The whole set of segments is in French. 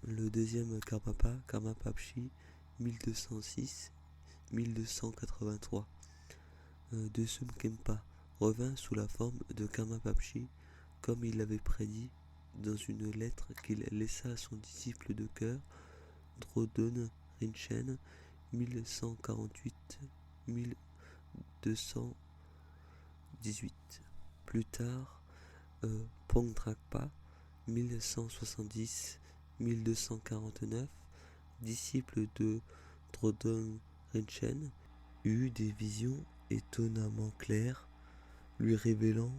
Le deuxième Karmapa, Karmapakshi, 1206-1283. Desum Khenpa revint sous la forme de Karmapakshi, comme il l'avait prédit dans une lettre qu'il laissa à son disciple de cœur, Drodon Rinchen, 1148-1218. Plus tard, Pongdrakpa, 1170-1249, disciple de Drodon Rinchen, eut des visions étonnamment claires, lui révélant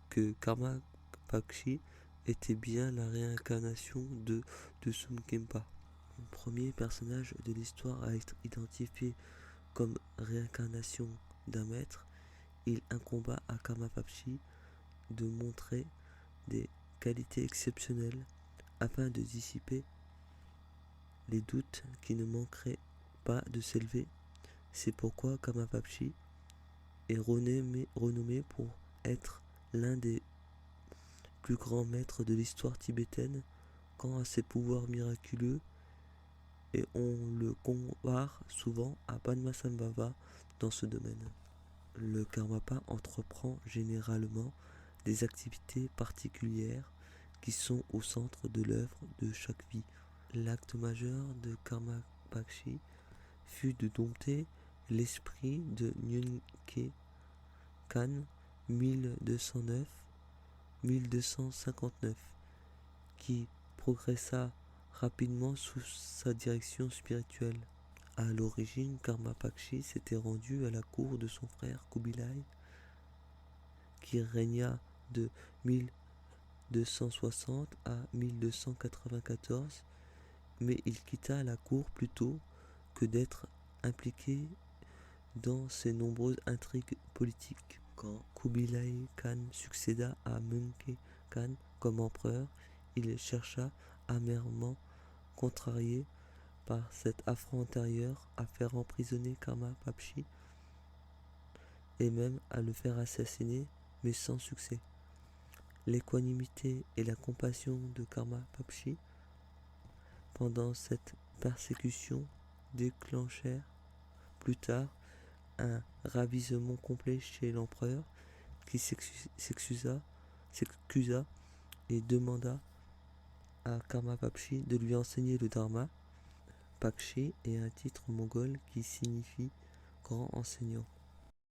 que Karmapakshi était bien la réincarnation de Desum Khenpa. Le premier personnage de l'histoire à être identifié comme réincarnation d'un maître, il incomba à Karmapakshi de montrer des qualités exceptionnelles afin de dissiper les doutes qui ne manqueraient pas de s'élever. C'est pourquoi Karmapakshi est renommé pour être l'un des plus grands maîtres de l'histoire tibétaine quant à ses pouvoirs miraculeux, et on le compare souvent à Padmasambhava dans ce domaine. Le Karmapa entreprend généralement des activités particulières qui sont au centre de l'œuvre de chaque vie. L'acte majeur de Karmapakshi fut de dompter l'esprit de Nyunkye Khan 1209-1259, qui progressa rapidement sous sa direction spirituelle. À l'origine, Karmapakshi s'était rendu à la cour de son frère Kubilai, qui régna de 1260 à 1294, mais il quitta la cour plutôt que d'être impliqué dans ses nombreuses intrigues politiques. Quand Kubilai Khan succéda à Möngke Khan comme empereur, il chercha amèrement, contrarié par cet affront antérieur, à faire emprisonner Karmapakshi et même à le faire assassiner, mais sans succès. L'équanimité et la compassion de Karmapakshi pendant cette persécution déclenchèrent plus tard un ravisement complet chez l'empereur, qui s'excusa et demanda à Karmapakshi de lui enseigner le Dharma. Pakshi est un titre mongol qui signifie grand enseignant.